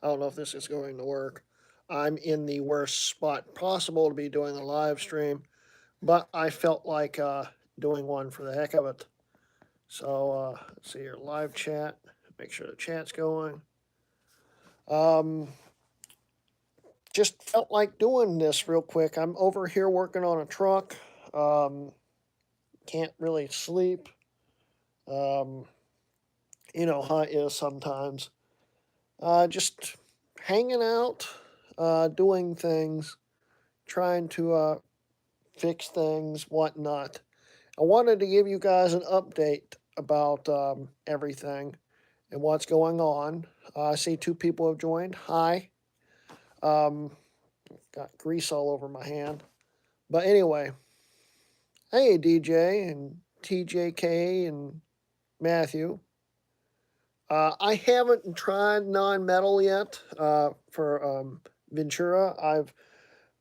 I don't know if this is going to work. I'm in the worst spot possible to be doing a live stream, but I felt like doing one for the heck of it. So let's see here, live chat. Make sure the chat's going. Um, just felt like doing this real quick. I'm over here working on a truck. Um, can't really sleep. Um, you know how it is sometimes. Just hanging out, doing things, trying to fix things, whatnot. I wanted to give you guys an update about everything and what's going on. I see two people have joined. Hi. Um, got grease all over my hand. But anyway, hey, DJ and TJK and Matthew. I haven't tried non-metal yet for Ventura. I've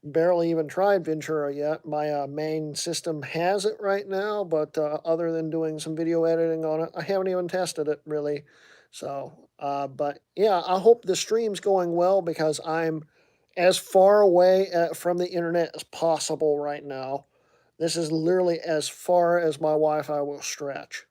barely even tried Ventura yet. My main system has it right now, but other than doing some video editing on it, I haven't even tested it really. So, but yeah, I hope the stream's going well because I'm as far away from the internet as possible right now. This is literally as far as my Wi Fi will stretch.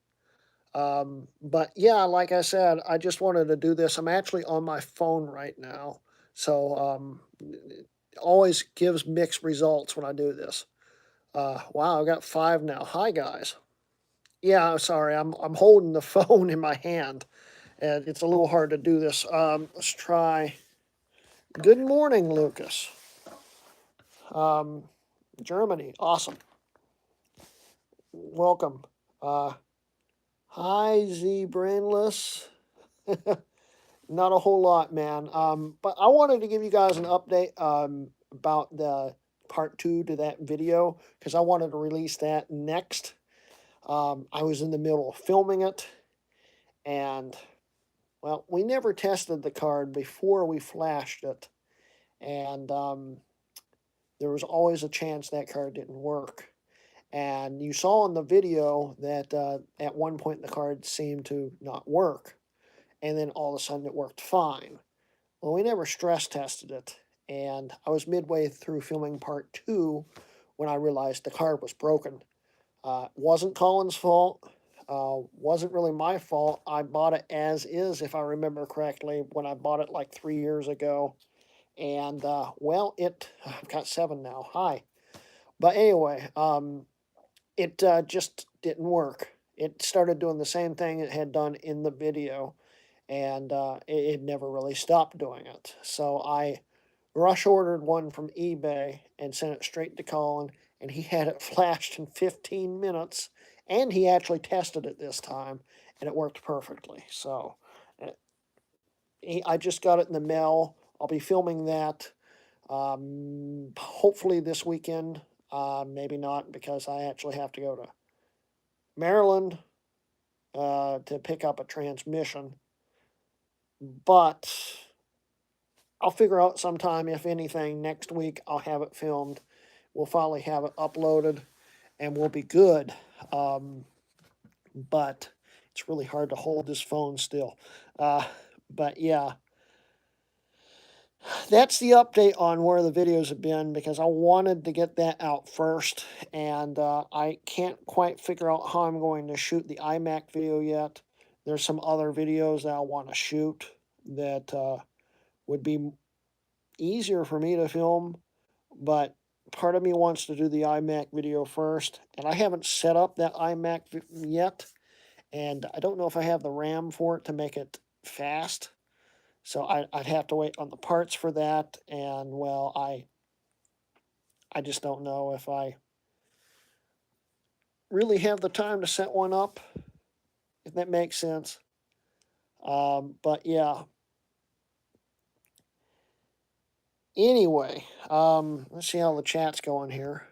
But yeah, like I said, I just wanted to do this. I'm actually on my phone right now. So it always gives mixed results when I do this. Wow, I've got five now. Hi guys. Yeah, sorry, I'm holding the phone in my hand, and it's a little hard to do this. Let's try. Good morning, Lucas. Um, Germany, awesome. Welcome. Uh, Hi, Z Brainless. Not a whole lot, man. But I wanted to give you guys an update about the part two to that video because I wanted to release that next. I was in the middle of filming it, and well, we never tested the card before we flashed it, and there was always a chance that card didn't work. And you saw in the video that at one point the card seemed to not work, and then all of a sudden it worked fine. Well, we never stress tested it, and I was midway through filming part two when I realized the card was broken. Wasn't Colin's fault. Wasn't really my fault. I bought it as is, if I remember correctly, when I bought it like 3 years ago. And well, I've got seven now. Hi. But anyway, it just didn't work. It started doing the same thing it had done in the video, and it never really stopped doing it. So I rush ordered one from eBay and sent it straight to Colin, and he had it flashed in 15 minutes, and he actually tested it this time, and it worked perfectly. So uh, I just got it in the mail. I'll be filming that hopefully this weekend. Maybe not because I actually have to go to Maryland to pick up a transmission. But I'll figure out sometime, if anything, next week I'll have it filmed. We'll finally have it uploaded and we'll be good. But it's really hard to hold this phone still. But yeah, that's the update on where the videos have been because I wanted to get that out first. And I can't quite figure out how I'm going to shoot the iMac video yet. There's some other videos that I want to shoot that would be easier for me to film, but part of me wants to do the iMac video first, and I haven't set up that iMac yet, and I don't know if I have the RAM for it to make it fast, so I'd have to wait on the parts for that, and well, I just don't know if I really have the time to set one up, if that makes sense. But yeah. Anyway, let's see how the chat's going here.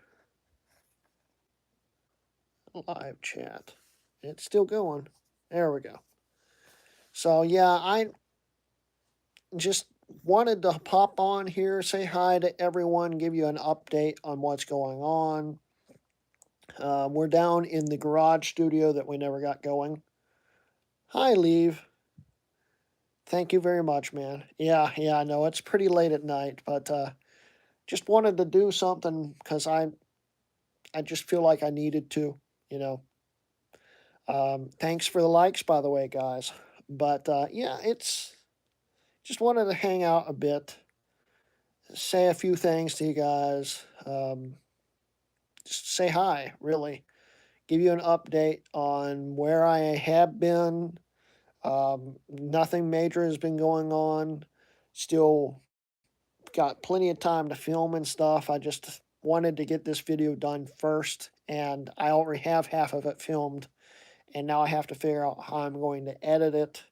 Live chat. It's still going. There we go. So yeah, I just wanted to pop on here, say hi to everyone, give you an update on what's going on. We're down in the garage studio that we never got going. Hi, Leave. Thank you very much, man. Yeah, yeah, I know it's pretty late at night, but just wanted to do something because I just feel like I needed to, you know. Thanks for the likes, by the way, guys. But yeah, it's just wanted to hang out a bit, say a few things to you guys, just say hi, really, give you an update on where I have been. Nothing major has been going on. Still got plenty of time to film and stuff. I just wanted to get this video done first, and I already have half of it filmed, and now I have to figure out how I'm going to edit it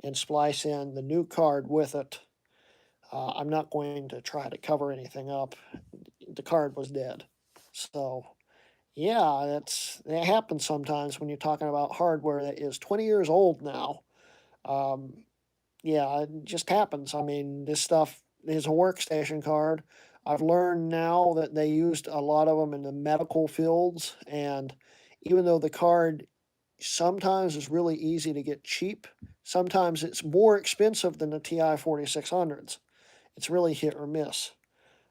and splice in the new card with it. I'm not going to try to cover anything up. The card was dead. So, yeah, that happens sometimes when you're talking about hardware that is 20 years old now. Um, yeah, it just happens. I mean, this stuff is a workstation card. I've learned now that they used a lot of them in the medical fields, and even though the card sometimes is really easy to get cheap, sometimes it's more expensive than the TI 4600s. It's really hit or miss.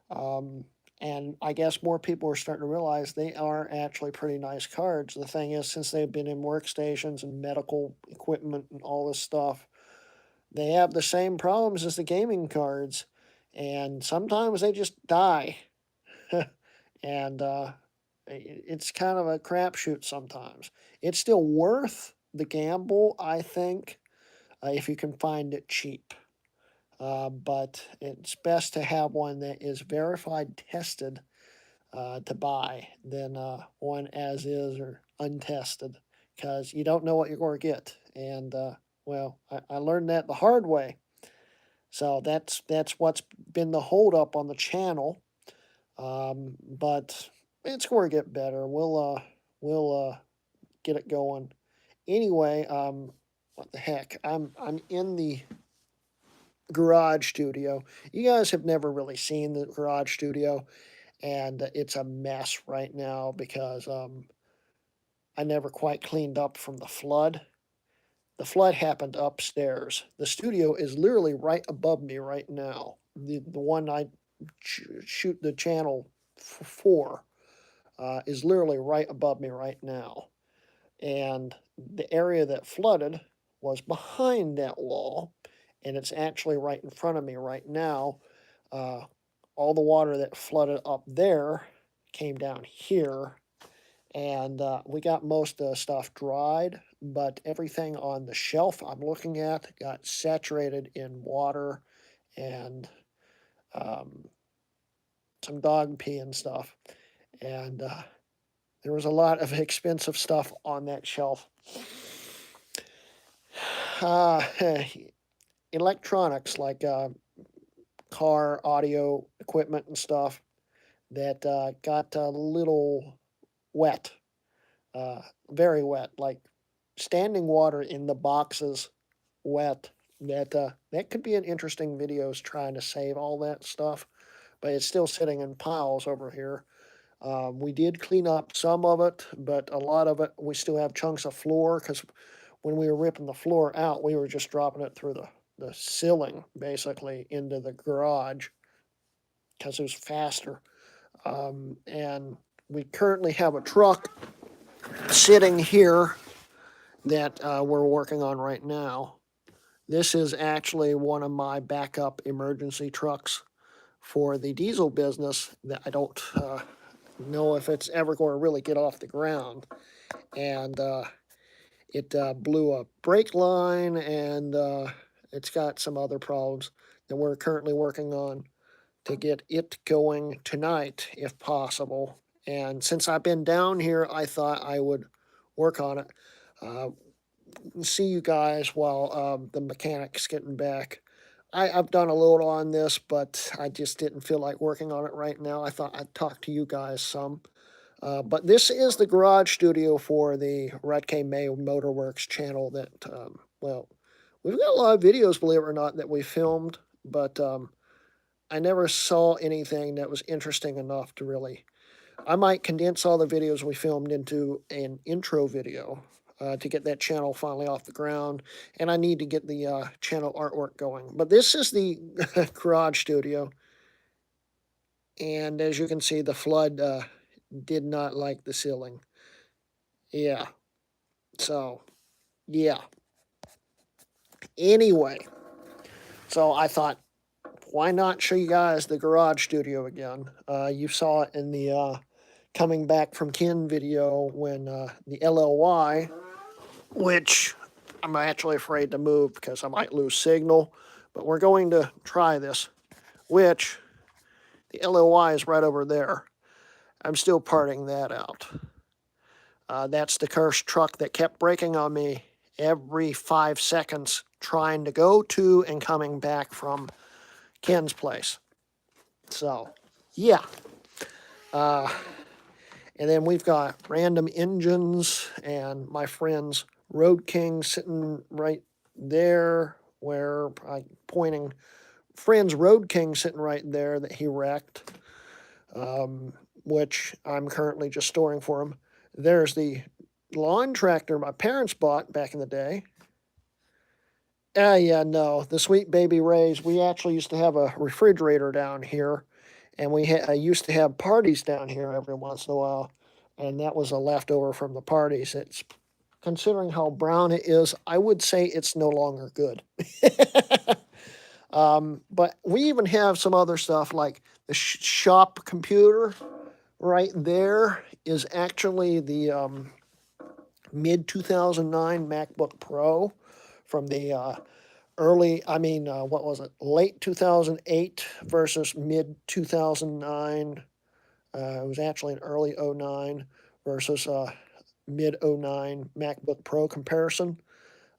Um, and I guess more people are starting to realize they are actually pretty nice cards. The thing is, since they've been in workstations and medical equipment and all this stuff, they have the same problems as the gaming cards, and sometimes they just die. and it's kind of a crapshoot sometimes. It's still worth the gamble, I think, if you can find it cheap. But it's best to have one that is verified, tested to buy than one as is or untested, because you don't know what you're going to get. And well, I learned that the hard way. So that's what's been the holdup on the channel. But it's going to get better. We'll get it going. Anyway, what the heck? I'm in the garage studio. You guys have never really seen the garage studio, and it's a mess right now because I never quite cleaned up from the flood. The flood happened upstairs. The studio is literally right above me right now. The one I shoot the channel for is literally right above me right now. And the area that flooded was behind that wall, and it's actually right in front of me right now. Uh, all the water that flooded up there came down here, and we got most of the stuff dried, but everything on the shelf I'm looking at got saturated in water and um, some dog pee and stuff. And there was a lot of expensive stuff on that shelf. Uh, Electronics like car audio equipment and stuff that got a little wet, uh, very wet, like standing water in the boxes wet. That could be an interesting videos trying to save all that stuff, but it's still sitting in piles over here. We did clean up some of it, but a lot of it we still have chunks of floor because when we were ripping the floor out, we were just dropping it through the ceiling basically into the garage because it was faster. And we currently have a truck sitting here that we're working on right now. This is actually one of my backup emergency trucks for the diesel business that I don't know if it's ever going to really get off the ground. And it blew a brake line, and it's got some other problems that we're currently working on to get it going tonight, if possible. And since I've been down here, I thought I would work on it. Uh, See you guys while the mechanic's getting back. I've done a little on this, but I just didn't feel like working on it right now. I thought I'd talk to you guys some. But this is the garage studio for the Red K May Motorworks channel that, well, we've got a lot of videos, believe it or not, that we filmed, but I never saw anything that was interesting enough to really. I might condense all the videos we filmed into an intro video to get that channel finally off the ground, and I need to get the channel artwork going. But this is the garage studio, and as you can see, the flood did not like the ceiling. Yeah, so yeah. Anyway, so I thought, why not show you guys the garage studio again? You saw it in the coming back from Ken video when the LLY, which I'm actually afraid to move because I might lose signal, but we're going to try this, which the LLY is right over there. I'm still parting that out. That's the cursed truck that kept braking on me every 5 seconds trying to go to and coming back from Ken's place. So, yeah. And then we've got random engines and my friend's Road King sitting right there where I'm pointing. Friend's Road King sitting right there that he wrecked, which I'm currently just storing for him. There's the lawn tractor my parents bought back in the day. Yeah, no, the Sweet Baby Rays. We actually used to have a refrigerator down here, and we used to have parties down here every once in a while, and that was a leftover from the parties. It's considering how brown it is, I would say it's no longer good. But we even have some other stuff like the shop computer right there is actually the mid 2009 MacBook Pro from the what was it, late 2008 versus mid 2009. It was actually an early '09 versus mid '09 MacBook Pro comparison.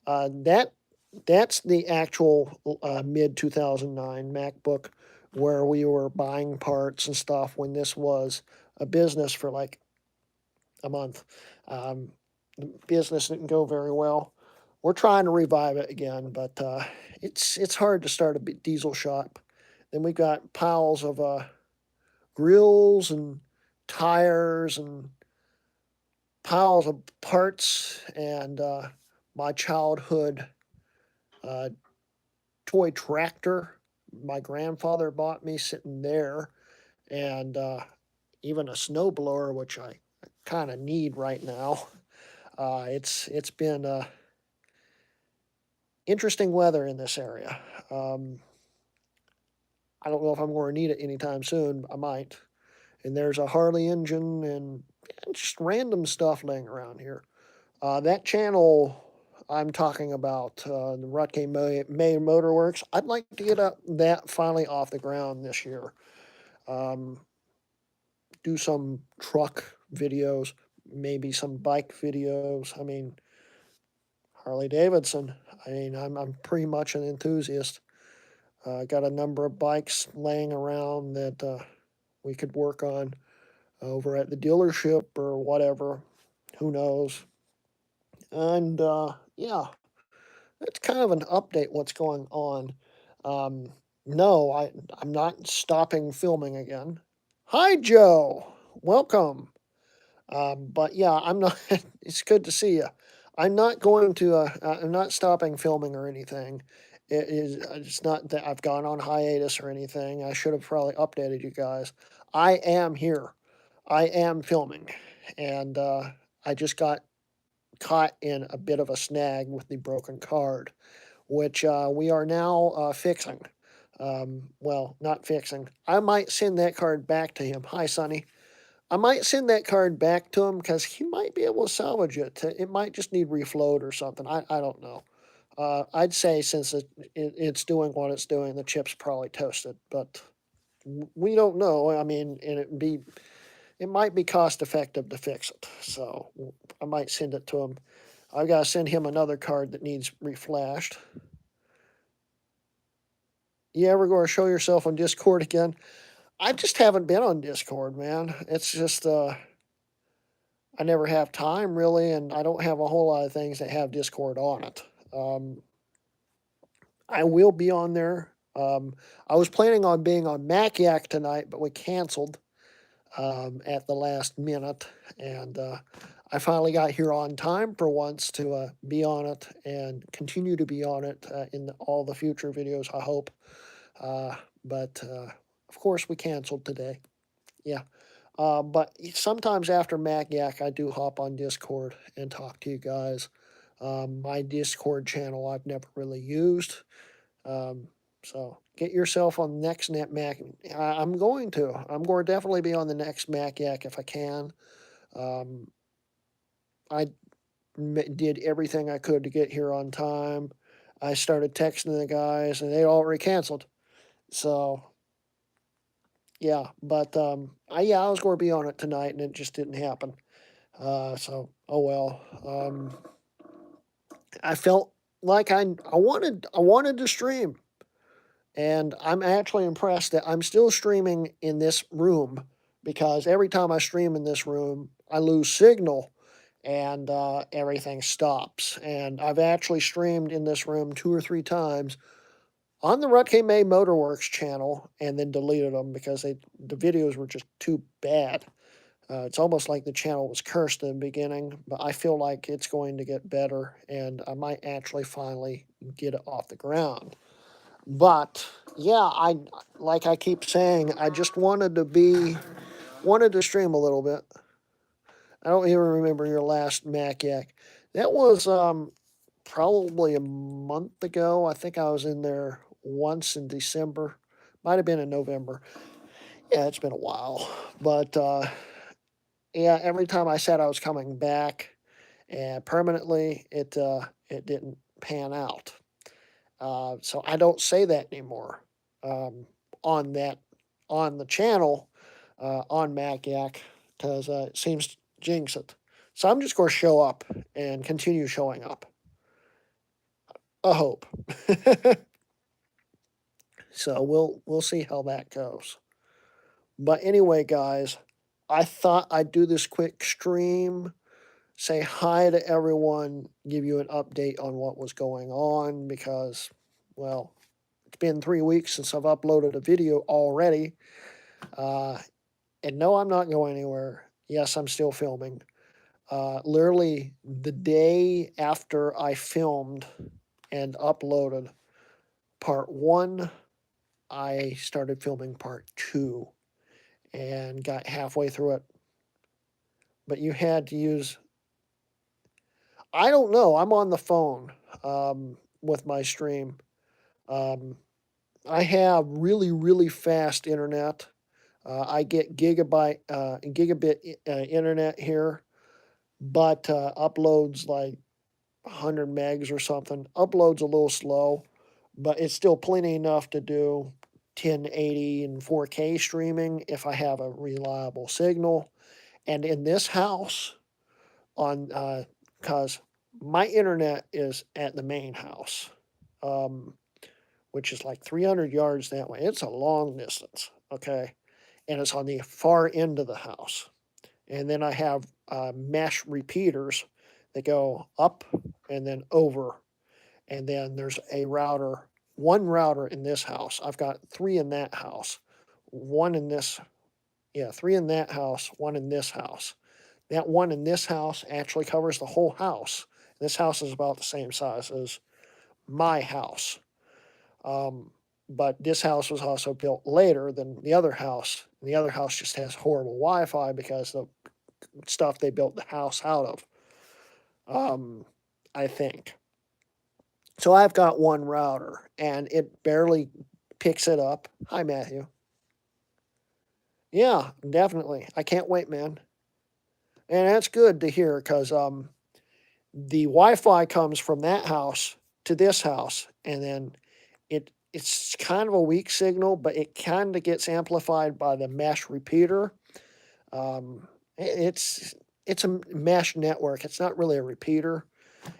That's the actual mid 2009 MacBook where we were buying parts and stuff when this was a business for like a month. The business didn't go very well. We're trying to revive it again, but it's hard to start a diesel shop. Then we got piles of grills and tires and piles of parts and my childhood uh, toy tractor my grandfather bought me sitting there, and even a snowblower, which I kind of need right now. It's been interesting weather in this area. Um, I don't know if I'm going to need it anytime soon. I might. And there's a Harley engine and just random stuff laying around here. That channel I'm talking about, the Rutke May Motorworks, I'd like to get that finally off the ground this year. Um, do some truck videos, maybe some bike videos. I mean, Harley Davidson. I mean, I'm pretty much an enthusiast. Got a number of bikes laying around that we could work on over at the dealership or whatever. Who knows? And yeah, that's kind of an update what's going on. Um, no, I'm not stopping filming again. Hi, Joe. Welcome. But yeah, I'm not. It's good to see you. I'm not going to. I'm not stopping filming or anything. It is. It's not that I've gone on hiatus or anything. I should have probably updated you guys. I am here. I am filming, and I just got caught in a bit of a snag with the broken card, which we are now fixing. Well, not fixing. I might send that card back to him. Hi, Sonny. I might send that card back to him because he might be able to salvage it. It might just need reflowed or something. I don't know. I'd say since it's doing what it's doing, the chip's probably toasted, but we don't know. I mean, and it might be cost effective to fix it. So I might send it to him. I've got to send him another card that needs reflashed. You ever going to show yourself on Discord again? I just haven't been on Discord, man. It's just I never have time really, and I don't have a whole lot of things that have Discord on it. I will be on there. I was planning on being on Mac Yak tonight, but we canceled at the last minute, and I finally got here on time for once to be on it and continue to be on it in all the future videos, I hope. Uh, but of course, we canceled today. Yeah. But sometimes after Mac Yak, I do hop on Discord and talk to you guys. My Discord channel I've never really used. Um, so get yourself on the next net Mac. I'm going to. I'm going to definitely be on the next Mac Yak if I can. Um, I did everything I could to get here on time. I started texting the guys, and they already canceled. So yeah, but I was going to be on it tonight, and it just didn't happen. So oh well. I felt like I wanted to stream, and I'm actually impressed that I'm still streaming in this room because every time I stream in this room, I lose signal and everything stops. And I've actually streamed in this room 2 or 3 times on the Rutke May Motorworks channel and then deleted them because the videos were just too bad. It's almost like the channel was cursed in the beginning, but I feel like it's going to get better and I might actually finally get it off the ground. But yeah, like I keep saying, I just wanted to stream a little bit. I don't even remember your last Mac Yak. That was probably a month ago. I think I was in there once in December. Might have been in November. Yeah, it's been a while. But yeah, every time I said I was coming back and permanently, it didn't pan out. So I don't say that anymore on that on the channel on MacYak because it seems to jinx it. So I'm just going to show up and continue showing up. I hope. So we'll see how that goes. But anyway, guys, I thought I'd do this quick stream, say hi to everyone, give you an update on what was going on because, well, it's been 3 weeks since I've uploaded a video already. Uh, and no, I'm not going anywhere. Yes, I'm still filming. Literally the day after I filmed and uploaded part one, I started filming part two and got halfway through it. But you had to use, I don't know, I'm on the phone with my stream. Um, I have really, really fast internet. I get gigabit internet here, but uploads like 100 megs or something. Uploads a little slow, but it's still plenty enough to do 1080 and 4K streaming if I have a reliable signal. And in this house, on because my internet is at the main house, um, which is like 300 yards that way. It's a long distance, okay, and it's on the far end of the house. And then I have mesh repeaters that go up and then over. And then there's one router in this house. I've got three in that house, one in this, yeah, three in that house, one in this house. That one in this house actually covers the whole house. This house is about the same size as my house. Um, but this house was also built later than the other house. And the other house just has horrible Wi Fi because the stuff they built the house out of, I think. So I've got one router and it barely picks it up. Hi, Matthew. Yeah, definitely. I can't wait, man. And that's good to hear because the Wi-Fi comes from that house to this house, and then it's kind of a weak signal, but it kind of gets amplified by the mesh repeater. Um, it's it's a mesh network. It's not really a repeater.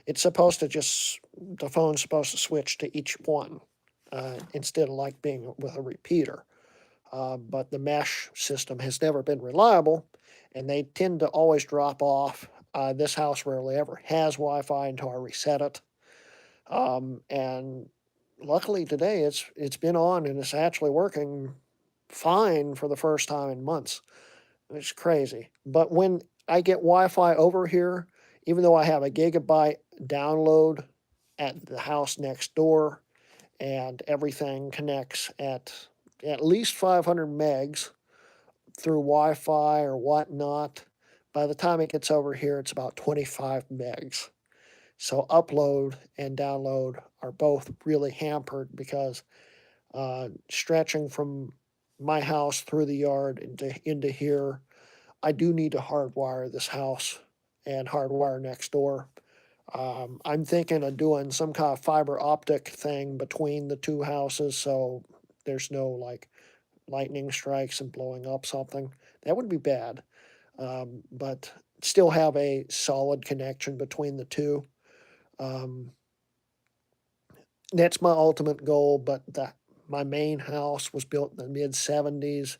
It's supposed to just the phone's supposed to switch to each one instead of like being with a repeater. But the mesh system has never been reliable, and they tend to always drop off. This house rarely ever has Wi-Fi until I reset it. And luckily today it's been on and it's actually working fine for the first time in months. It's crazy. But when I get Wi-Fi over here, even though I have a gigabyte download at the house next door, and everything connects at least 500 megs through Wi-Fi or whatnot. By the time it gets over here, it's about 25 megs. So upload and download are both really hampered because stretching from my house through the yard into here, I do need to hardwire this house and hardwire next door. I'm thinking of doing some kind of fiber optic thing between the two houses so there's no like lightning strikes and blowing up something. That would be bad, but still have a solid connection between the two. Um, that's my ultimate goal, but my main house was built in the mid 70s,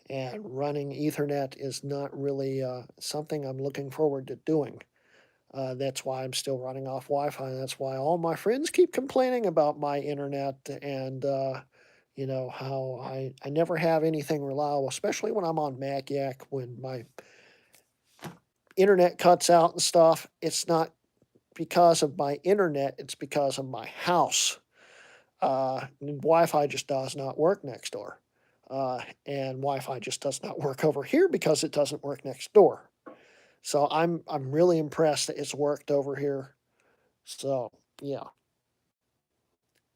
and running Ethernet is not really something I'm looking forward to doing. That's why I'm still running off Wi-Fi. That's why all my friends keep complaining about my internet and how I never have anything reliable, especially when I'm on Mac Yak. When my internet cuts out and stuff, it's not because of my internet, it's because of my house. Wi-Fi just does not work next door. And Wi-Fi just does not work over here because it doesn't work next door. So I'm really impressed that it's worked over here. So yeah.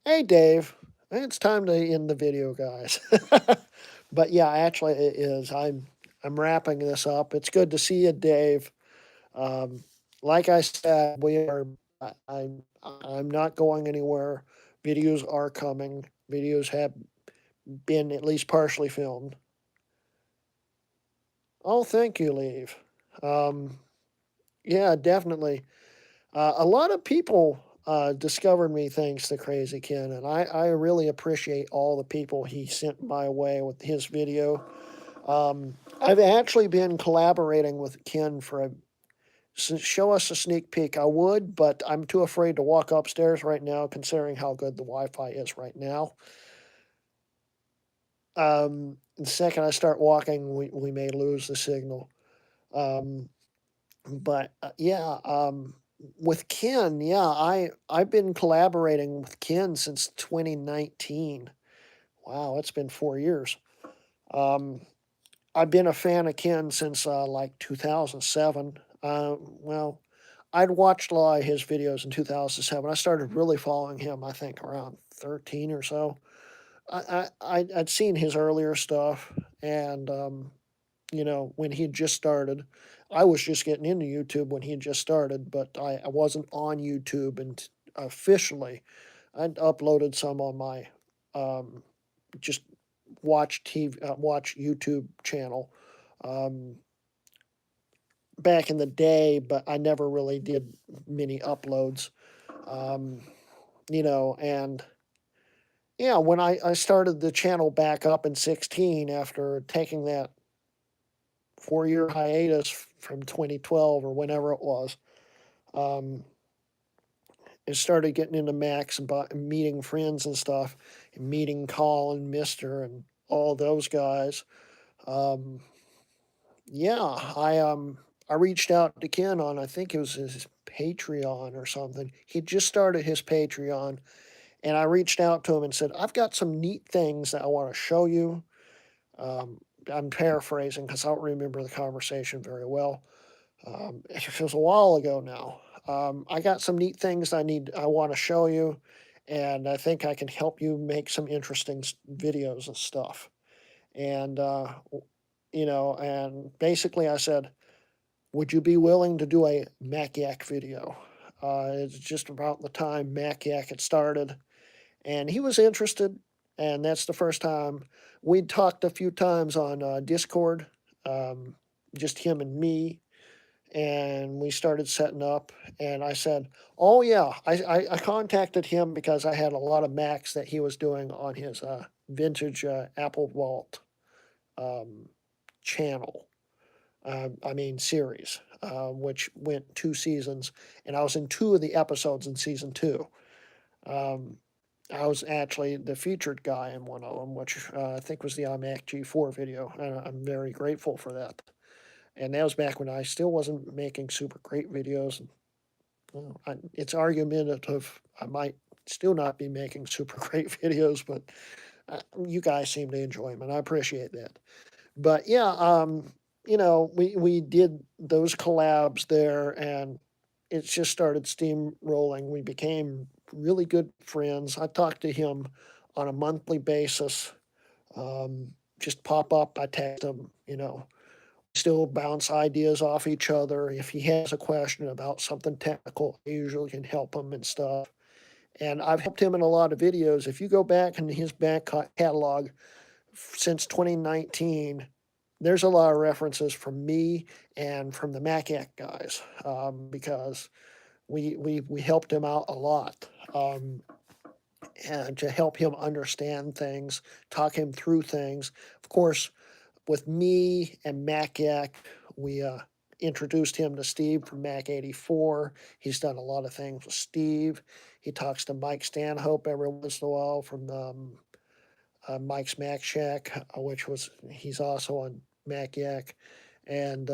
Hey Dave, it's time to end the video, guys. But yeah, actually it is. I'm wrapping this up. It's good to see you, Dave. Um, like I said, we are. I'm not going anywhere. Videos are coming. Videos have been at least partially filmed. Oh, thank you, Leave. Um, yeah, definitely. A lot of people discovered me thanks to Crazy Ken, and I really appreciate all the people he sent my way with his video. I've actually been collaborating with Ken for show us a sneak peek. I would, but I'm too afraid to walk upstairs right now, considering how good the Wi-Fi is right now. The second I start walking, we may lose the signal. Um, but yeah, with Ken, yeah, I've been collaborating with Ken since 2019. Wow, it's been 4 years. Um, I've been a fan of Ken since like 2007. Well, I'd watched a lot of his videos in 2007. I started really following him, I think, around 13 or so. I'd seen his earlier stuff, and when he had just started. I was just getting into YouTube when he had just started, but I wasn't on YouTube and officially. I'd uploaded some on my um, just watch YouTube channel um, back in the day, but I never really did many uploads. Um, and yeah, when I started the channel back up in 16 after taking that 4 year hiatus from 2012 or whenever it was. Um, and started getting into Max and meeting friends and stuff, and meeting Colin, Mister, and all those guys. Um, yeah, I reached out to Ken on I think it was his Patreon or something. He just started his Patreon, and I reached out to him and said, "I've got some neat things that I want to show you." Um, I'm paraphrasing because I don't remember the conversation very well. It was a while ago now. I got some neat things I want to show you, and I think I can help you make some interesting videos and stuff. And and basically I said, would you be willing to do a Mac Yak video? It's just about the time Mac Yak had started, and he was interested. And that's the first time we'd talked a few times on Discord, um, just him and me, and we started setting up. And I said, "Oh yeah," I contacted him because I had a lot of Macs that he was doing on his vintage Apple Vault um, channel. I mean series, which went 2 seasons, and I was in 2 of the episodes in season 2. Um, I was actually the featured guy in one of them, which I think was the iMac G4 video, and I'm very grateful for that. And that was back when I still wasn't making super great videos. And, it's argumentative. I might still not be making super great videos, but you guys seem to enjoy them, and I appreciate that. But yeah, we did those collabs there, and it's just started steamrolling. We became really good friends. I talked to him on a monthly basis. Just pop up, I text him, still bounce ideas off each other. If he has a question about something technical, I usually can help him and stuff. And I've helped him in a lot of videos. If you go back in his back catalog since 2019, there's a lot of references from me and from the MacAC guys, because we helped him out a lot, and to help him understand things, talk him through things. Of course, with me and MacAC, we introduced him to Steve from Mac 84. He's done a lot of things with Steve. He talks to Mike Stanhope every once in a while from Mike's Mac Shack, which was he's also on Mac Yak, and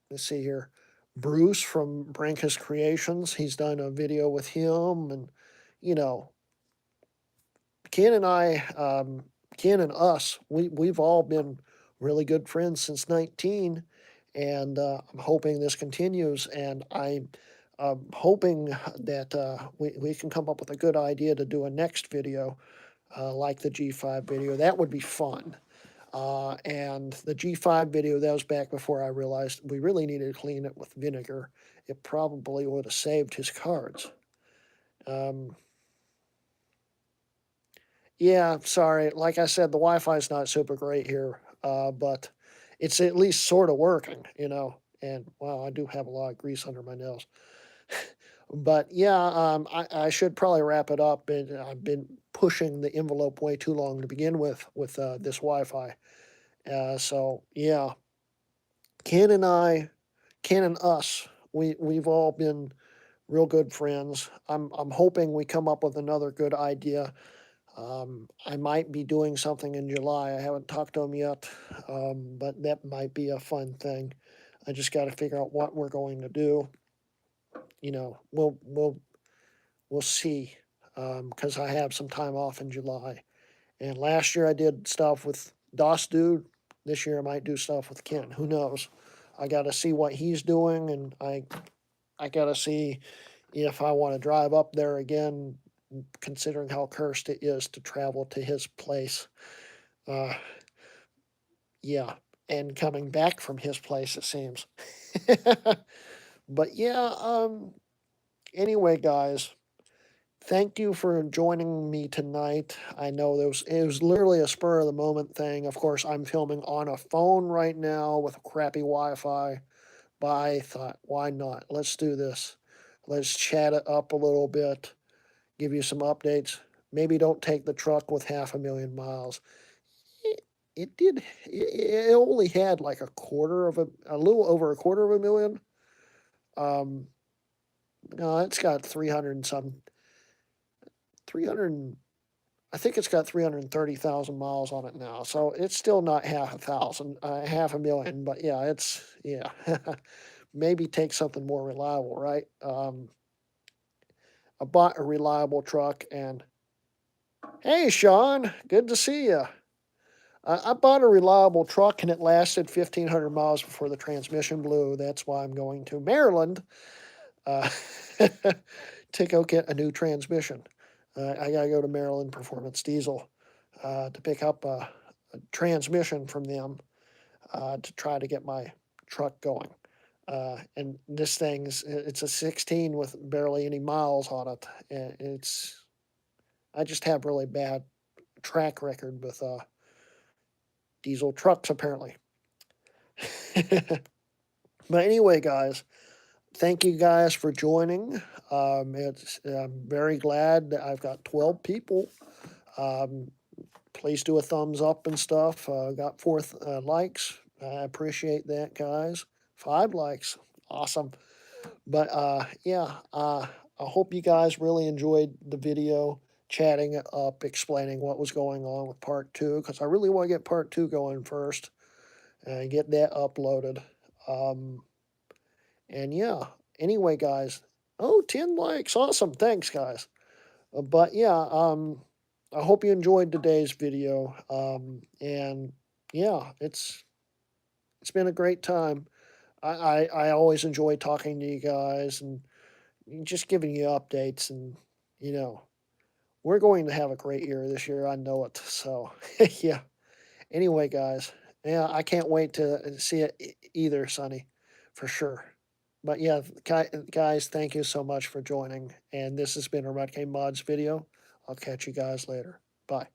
let's see here, Bruce from Brankus Creations. He's done a video with him, and you know, Ken and I, Ken and us, we've all been really good friends since 19, and I'm hoping this continues, and I'm hoping that we can come up with a good idea to do a next video like the G5 video. That would be fun. And the G5 video, that was back before I realized we really needed to clean it with vinegar. It probably would have saved his cards. Um, yeah, sorry. Like I said, the Wi-Fi is not super great here, but it's at least sort of working. And wow, I do have a lot of grease under my nails. But yeah, I should probably wrap it up. And I've been pushing the envelope way too long to begin with this Wi-Fi. So yeah, Ken and I, Ken and us, we've all been real good friends. I'm hoping we come up with another good idea. I might be doing something in July. I haven't talked to him yet, but that might be a fun thing. I just got to figure out what we're going to do. We'll see, because I have some time off in July. And last year I did stuff with DOS Dude. This year I might do stuff with Ken. Who knows? I got to see what he's doing, and I got to see if I want to drive up there again, considering how cursed it is to travel to his place. Uh, yeah, and coming back from his place, it seems. But yeah, anyway, guys, thank you for joining me tonight. I know it was literally a spur of the moment thing. Of course, I'm filming on a phone right now with crappy Wi-Fi, but I thought, why not? Let's do this. Let's chat it up a little bit, give you some updates. Maybe don't take the truck with 500,000 miles. It did. It only had like a little over a quarter of a million. Um, no, it's got 300 and some, 300. I think it's got 330,000 miles on it now. So it's still not half a million. But yeah, yeah. Maybe take something more reliable, right? I bought a reliable truck, and hey, Sean, good to see you. I bought a reliable truck, and it lasted 1,500 miles before the transmission blew. That's why I'm going to Maryland uh, to go get a new transmission. I got to go to Maryland Performance Diesel to pick up a transmission from them to try to get my truck going. And this it's a 16 with barely any miles on it. And I just have really bad track record with diesel trucks, apparently. But anyway, guys, thank you guys for joining. I'm very glad that I've got 12 people. Um, please do a thumbs up and stuff. Got 4 likes. I appreciate that, guys. 5 likes. Awesome. But yeah, I hope you guys really enjoyed the video, chatting it up, explaining what was going on with part 2, because I really want to get part 2 going first. get that uploaded. Um, and yeah, anyway, guys. Oh, 10 likes. Awesome. Thanks, guys. But yeah, I hope you enjoyed today's video. And yeah, it's been a great time. I always enjoy talking to you guys and just giving you updates. And, you know, we're going to have a great year this year. I know it. So, yeah. Anyway, guys, yeah, I can't wait to see it either, Sonny, for sure. But yeah, guys, thank you so much for joining. And this has been a Red Mods video. I'll catch you guys later. Bye.